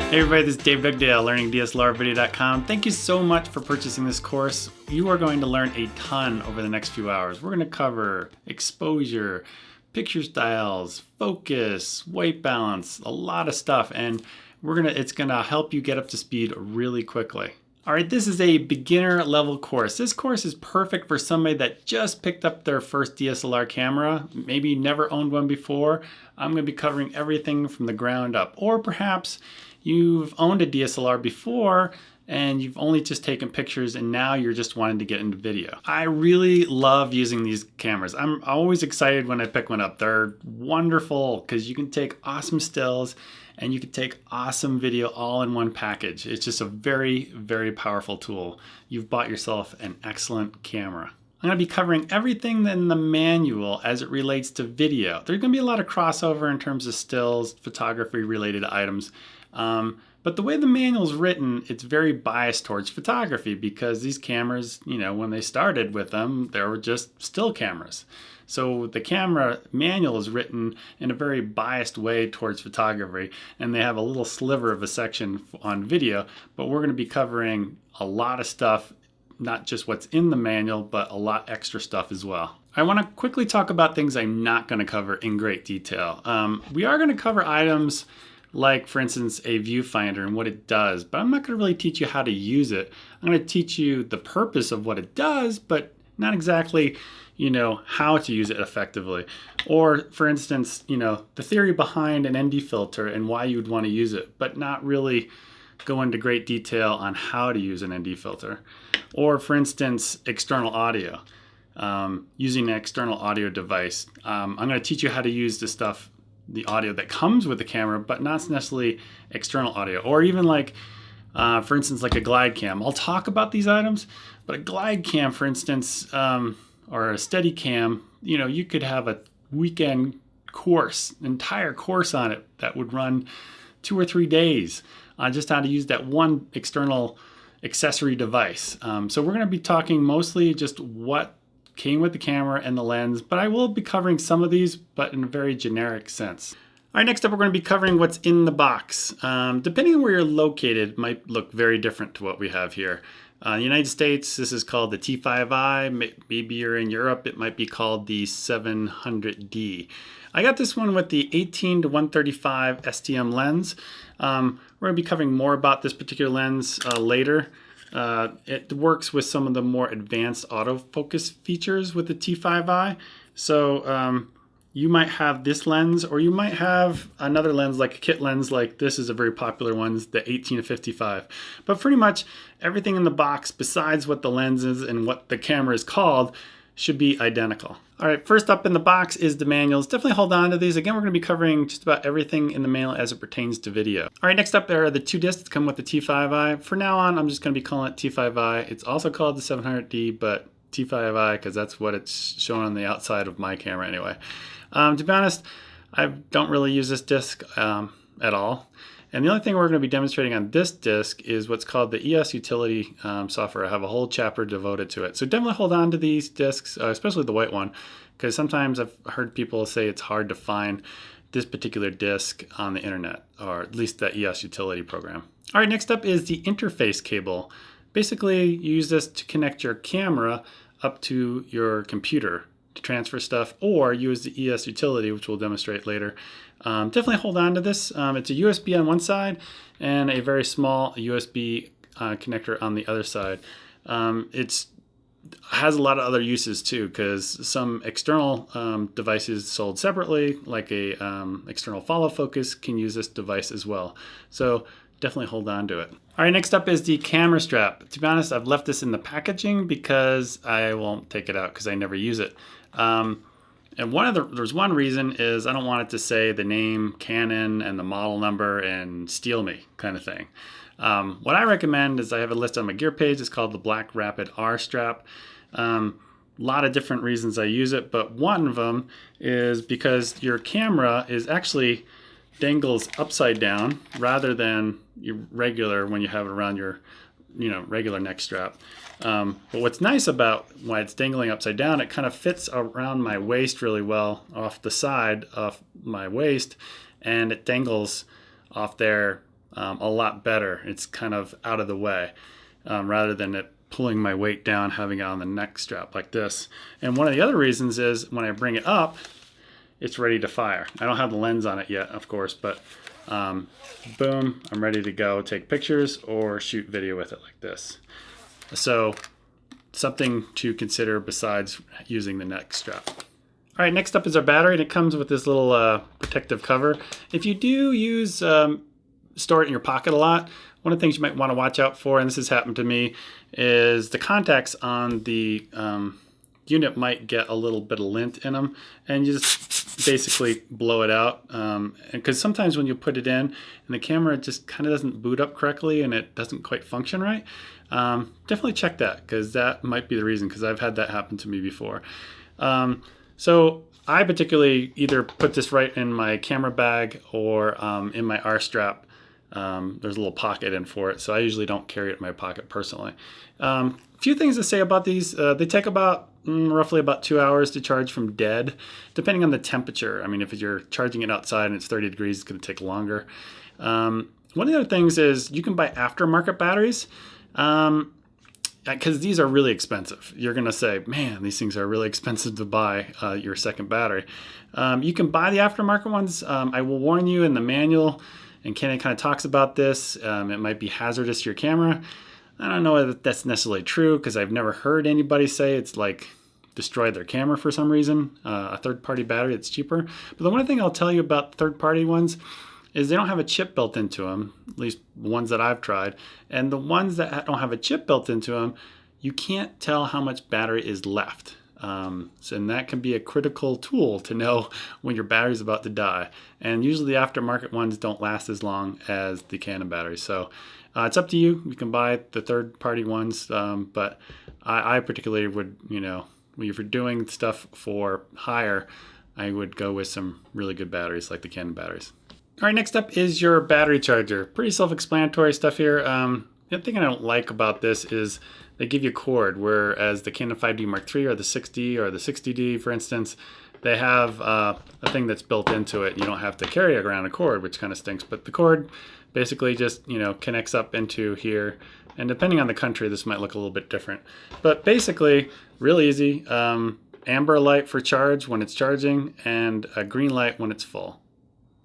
Hey everybody, this is Dave Dugdale, learningdslrvideo.com. Thank you so much for purchasing this course. You are going to learn a ton over the next few hours. We're going to cover exposure, picture styles, focus, white balance, a lot of stuff, and it's going to help you get up to speed really quickly. All right, this is a beginner level course. This course is perfect for somebody that just picked up their first DSLR camera, maybe never owned one before. I'm going to be covering everything from the ground up. Or perhaps you've owned a DSLR before and you've only just taken pictures and now you're just wanting to get into video. I really love using these cameras. I'm always excited when I pick one up. They're wonderful because you can take awesome stills and you can take awesome video all in one package. It's just a very, very powerful tool. You've bought yourself an excellent camera. I'm going to be covering everything in the manual as it relates to video. There's going to be a lot of crossover in terms of stills, photography related items. But the way the manual is written, it's very biased towards photography because these cameras, when they started with them, they were just still cameras. So the camera manual is written in a very biased way towards photography, and they have a little sliver of a section on video, but we're going to be covering a lot of stuff, not just what's in the manual, but a lot extra stuff as well. I want to quickly talk about things I'm not going to cover in great detail. We are going to cover items like, for instance, a viewfinder and what it does, but I'm not going to really teach you how to use it. I'm going to teach you the purpose of what it does, but not exactly, how to use it effectively. Or, for instance, the theory behind an ND filter and why you would want to use it, but not really go into great detail on how to use an ND filter. Or, for instance, external audio, using an external audio device. I'm going to teach you how to use the audio that comes with the camera, but not necessarily external audio. Or even like, for instance, like a glide cam. I'll talk about these items, but a glide cam, for instance, or a steady cam, you could have a weekend course, entire course on it that would run 2 or 3 days on just how to use that one external accessory device. So we're going to be talking mostly just what came with the camera and the lens, but I will be covering some of these, but in a very generic sense. All right, next up, we're going to be covering what's in the box. Depending on where you're located, it might look very different to what we have here. In the United States, this is called the T5i. Maybe you're in Europe, it might be called the 700D. I got this one with the 18 to 135 STM lens. We're going to be covering more about this particular lens later. It works with some of the more advanced autofocus features with the T5i. So you might have this lens, or you might have another lens like a kit lens like this is a very popular one, the 18 to 55. But pretty much everything in the box besides what the lens is and what the camera is called should be identical. All right, first up in the box is the manuals. Definitely hold on to these. Again, we're going to be covering just about everything in the manual as it pertains to video. All right, next up there are the 2 discs that come with the T5i. For now on, I'm just going to be calling it T5i. It's also called the 700D, but T5i because that's what it's shown on the outside of my camera anyway. To be honest, I don't really use this disc at all. And the only thing we're going to be demonstrating on this disc is what's called the ES utility software. I have a whole chapter devoted to it. So definitely hold on to these discs, especially the white one, because sometimes I've heard people say it's hard to find this particular disc on the internet, or at least the ES utility program. All right, next up is the interface cable. Basically, you use this to connect your camera up to your computer to transfer stuff, or use the ES utility, which we'll demonstrate later. Definitely hold on to this. It's a USB on one side and a very small USB connector on the other side. It has a lot of other uses too, because some external devices sold separately, like a external follow focus, can use this device as well. So definitely hold on to it. All right, next up is the camera strap. To be honest, I've left this in the packaging because I won't take it out because I never use it. And there's one reason is I don't want it to say the name Canon and the model number and steal me kind of thing. What I recommend is I have a list on my gear page. It's called the Black Rapid R strap. A lot of different reasons I use it, but one of them is because your camera is actually dangles upside down rather than your regular when you have it around your regular neck strap. But what's nice about why it's dangling upside down, it kind of fits around my waist really well off the side of my waist, and it dangles off there a lot better. It's kind of out of the way rather than it pulling my weight down, having it on the neck strap like this. And one of the other reasons is when I bring it up, it's ready to fire. I don't have the lens on it yet, of course, but boom, I'm ready to go take pictures or shoot video with it like this. So something to consider besides using the neck strap. All right, next up is our battery, and it comes with this little protective cover. If you do use store it in your pocket a lot, one of the things you might want to watch out for, and this has happened to me, is the contacts on the unit might get a little bit of lint in them, and you just basically blow it out. Because sometimes when you put it in and the camera just kind of doesn't boot up correctly and it doesn't quite function right, definitely check that, because that might be the reason, because I've had that happen to me before. So I particularly either put this right in my camera bag or in my R-strap. There's a little pocket in for it, so I usually don't carry it in my pocket personally. A few things to say about these. They take about roughly about 2 hours to charge from dead, depending on the temperature. I mean, if you're charging it outside and it's 30 degrees, it's going to take longer. One of the other things is you can buy aftermarket batteries, because these are really expensive. You're going to say, man, these things are really expensive to buy your second battery. You can buy the aftermarket ones. I will warn you in the manual, and Canon kind of talks about this, it might be hazardous to your camera. I don't know if that's necessarily true, because I've never heard anybody say it's like destroyed their camera for some reason, a third-party battery that's cheaper. But the one thing I'll tell you about third-party ones is they don't have a chip built into them, at least the ones that I've tried. And the ones that don't have a chip built into them, you can't tell how much battery is left. And that can be a critical tool to know when your battery's about to die. And usually the aftermarket ones don't last as long as the Canon batteries. So it's up to you. You can buy the third-party ones, but I particularly would, if you're doing stuff for hire, I would go with some really good batteries like the Canon batteries. All right, next up is your battery charger. Pretty self-explanatory stuff here. The thing I don't like about this is they give you a cord, whereas the Canon 5D Mark III or the 6D or the 60D, for instance, they have a thing that's built into it. You don't have to carry around a cord, which kind of stinks. But the cord basically just connects up into here. And depending on the country, this might look a little bit different. But basically, real easy. Amber light for charge when it's charging, and a green light when it's full.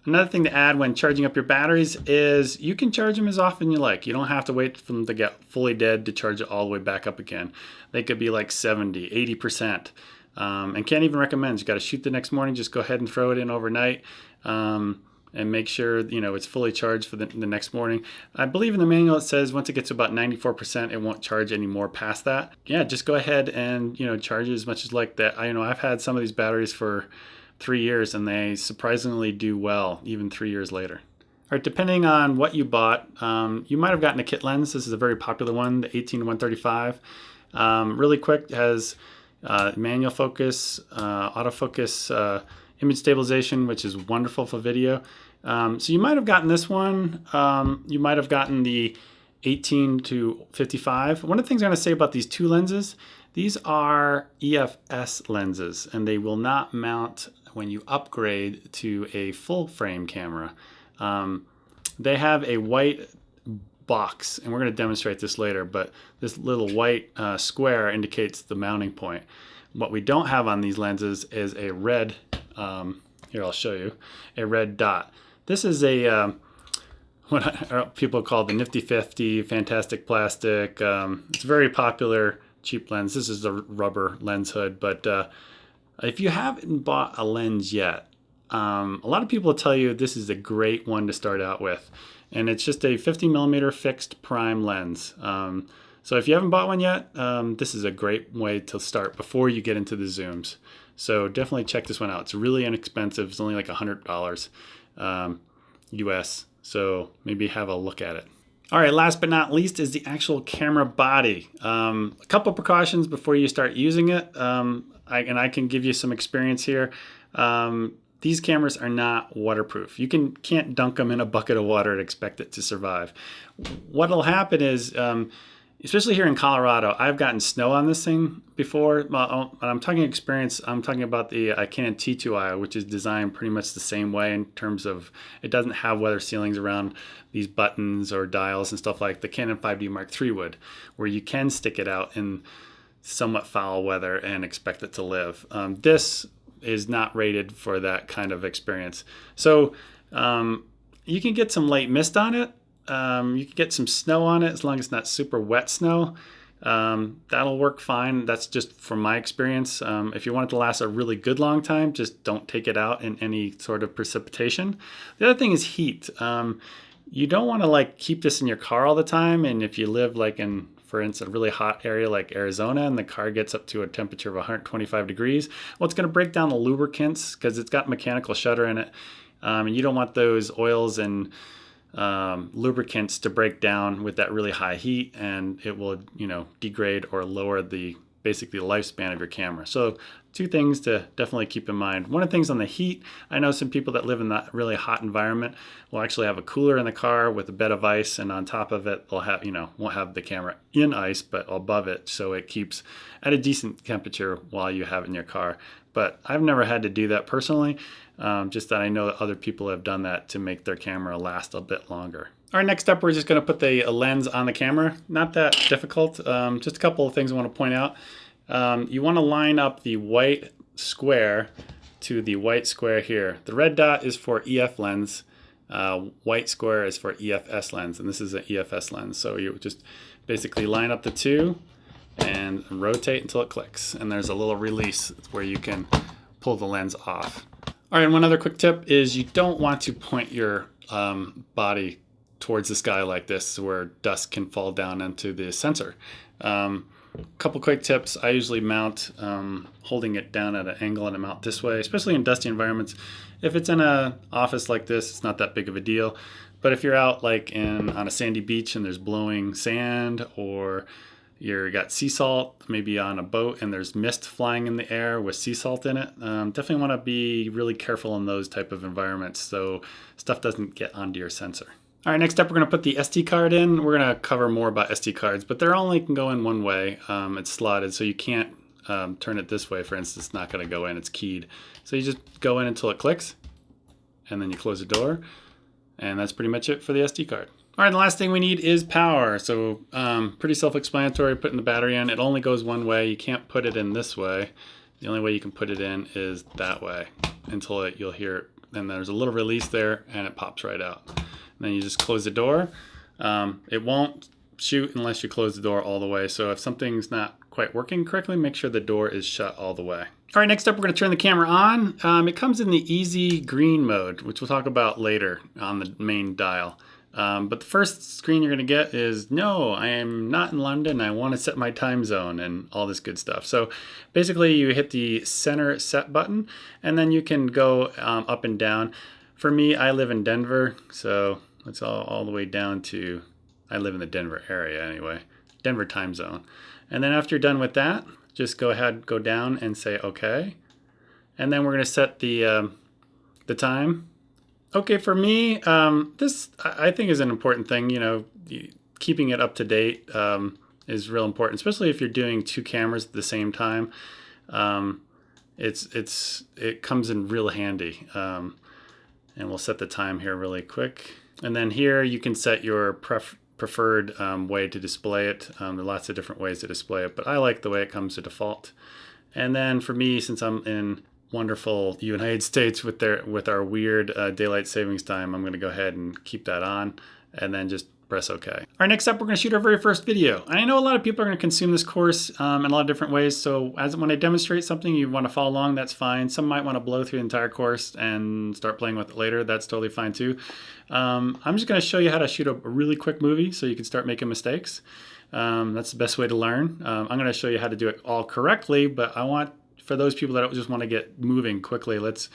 Another thing to add when charging up your batteries is you can charge them as often as you like. You don't have to wait for them to get fully dead to charge it all the way back up again. They could be like 70, 80%. And can't even recommend. You got to shoot the next morning. Just go ahead and throw it in overnight and make sure it's fully charged for the next morning. I believe in the manual it says once it gets to about 94%, it won't charge any more past that. Yeah, just go ahead and charge it as much as like that. I've had some of these batteries for 3 years, and they surprisingly do well even 3 years later. All right, depending on what you bought, you might have gotten a kit lens. This is a very popular one, the 18-135. Really quick, it has manual focus, autofocus, image stabilization, which is wonderful for video. So you might have gotten this one. You might have gotten the 18-55. One of the things I'm going to say about these two lenses, these are EFS lenses, and they will not mount when you upgrade to a full frame camera. They have a white box, and we're going to demonstrate this later, but this little white square indicates the mounting point. What we don't have on these lenses is a red, here I'll show you, a red dot. This is a what people call the Nifty 50 Fantastic Plastic. It's a very popular cheap lens. This is the rubber lens hood, but if you haven't bought a lens yet, a lot of people tell you this is a great one to start out with, and it's just a 50mm fixed prime lens. So if you haven't bought one yet, this is a great way to start before you get into the zooms. So definitely check this one out. It's really inexpensive. It's only like $100 US. So maybe have a look at it. All right, last but not least is the actual camera body. A couple precautions before you start using it. I can give you some experience here. These cameras are not waterproof. You can't dunk them in a bucket of water and expect it to survive. What'll happen is especially here in Colorado, I've gotten snow on this thing before. Well, I'm talking experience. I'm talking about the Canon T5i, which is designed pretty much the same way in terms of it doesn't have weather sealings around these buttons or dials and stuff like the Canon 5D Mark III would, where you can stick it out in somewhat foul weather and expect it to live. This is not rated for that kind of experience. So you can get some light mist on it. You can get some snow on it as long as it's not super wet snow. That'll work fine. That's just from my experience. If you want it to last a really good long time, just don't take it out in any sort of precipitation. The other thing is heat. You don't want to like keep this in your car all the time. And if you live like in, for instance, a really hot area like Arizona and the car gets up to a temperature of 125 degrees, well, it's going to break down the lubricants because it's got mechanical shutter in it. And you don't want those oils and lubricants to break down with that really high heat, and it will, degrade or lower the basically lifespan of your camera. So two things to definitely keep in mind. One of the things on the heat, I know some people that live in that really hot environment will actually have a cooler in the car with a bed of ice, and on top of it they'll have, won't have the camera in ice but above it, so it keeps at a decent temperature while you have it in your car. But I've never had to do that personally, just that I know that other people have done that to make their camera last a bit longer. All right, next up, we're just going to put the lens on the camera. Not that difficult. Just a couple of things I want to point out. You want to line up the white square to the white square here. The red dot is for EF lens. White square is for EFS lens, and this is an EFS lens. So you just basically line up the two and rotate until it clicks. And there's a little release where you can pull the lens off. All right, and one other quick tip is you don't want to point your body towards the sky like this where dust can fall down into the sensor. Couple quick tips. I usually mount holding it down at an angle and I mount this way, especially in dusty environments. If it's in an office like this, it's not that big of a deal. But if you're out like on a sandy beach and there's blowing sand, or you got sea salt, maybe on a boat and there's mist flying in the air with sea salt in it, definitely want to be really careful in those type of environments so stuff doesn't get onto your sensor. All right, next up, we're going to put the SD card in. We're going to cover more about SD cards, but they're only can go in one way. It's slotted, so you can't turn it this way. For instance, it's not going to go in. It's keyed. So you just go in until it clicks, and then you close the door, and that's pretty much it for the SD card. All right, the last thing we need is power. So pretty self-explanatory, putting the battery in. It only goes one way. You can't put it in this way. The only way you can put it in is that way until you'll hear it. And there's a little release there, and it pops right out. And then you just close the door. It won't shoot unless you close the door all the way. So if something's not quite working correctly, make sure the door is shut all the way. All right, next up, we're going to turn the camera on. It comes in the easy green mode, which we'll talk about later on the main dial. But the first screen you're going to get is, no, I am not in London. I want to set my time zone and all this good stuff. So basically you hit the center set button and then you can go up and down. For me, I live in Denver, so it's all the way down to, I live in the Denver area anyway, Denver time zone. And then after you're done with that, just go ahead, go down and say okay. And then we're going to set the time. Okay, for me, this I think is an important thing. Keeping it up to date is real important, especially if you're doing two cameras at the same time. It comes in real handy. And we'll set the time here really quick. And then here you can set your preferred way to display it. There are lots of different ways to display it, but I like the way it comes to default. And then for me, since I'm in wonderful United States with our weird daylight savings time, I'm going to go ahead and keep that on and then just press OK. All right, next up, we're going to shoot our very first video. I know a lot of people are going to consume this course in a lot of different ways. So when I demonstrate something, you want to follow along, that's fine. Some might want to blow through the entire course and start playing with it later. That's totally fine too. I'm just going to show you how to shoot a really quick movie so you can start making mistakes. That's the best way to learn. I'm going to show you how to do it all correctly, but I want, for those people that just want to get moving quickly, let's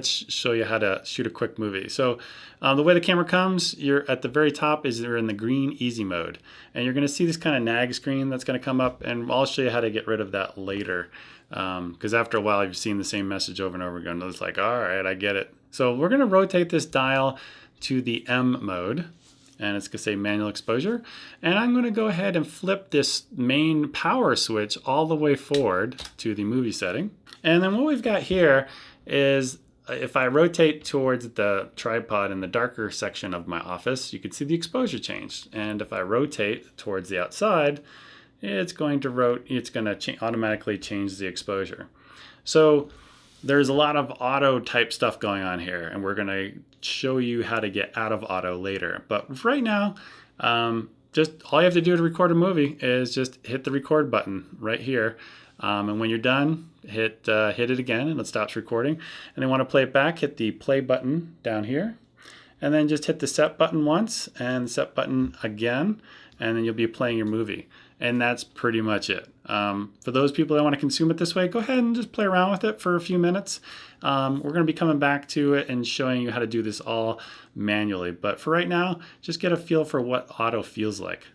show you how to shoot a quick movie. So the way the camera comes, you're at the very top is you're in the green easy mode. And you're going to see this kind of nag screen that's going to come up, and I'll show you how to get rid of that later. Because after a while, you've seen the same message over and over again. It's like, all right, I get it. So we're going to rotate this dial to the M mode. and it's going to say manual exposure. And I'm going to go ahead and flip this main power switch all the way forward to the movie setting. And then what we've got here is, if I rotate towards the tripod in the darker section of my office, you can see the exposure change. And if I rotate towards the outside, it's going to automatically change the exposure. So there's a lot of auto type stuff going on here, and we're going to show you how to get out of auto later. But right now, just all you have to do to record a movie is just hit the record button right here. And when you're done, hit it again and it stops recording. And then want to play it back, hit the play button down here. And then just hit the set button once and the set button again. And then you'll be playing your movie. And that's pretty much it. For those people that want to consume it this way, go ahead and just play around with it for a few minutes. We're going to be coming back to it and showing you how to do this all manually. But for right now, just get a feel for what auto feels like.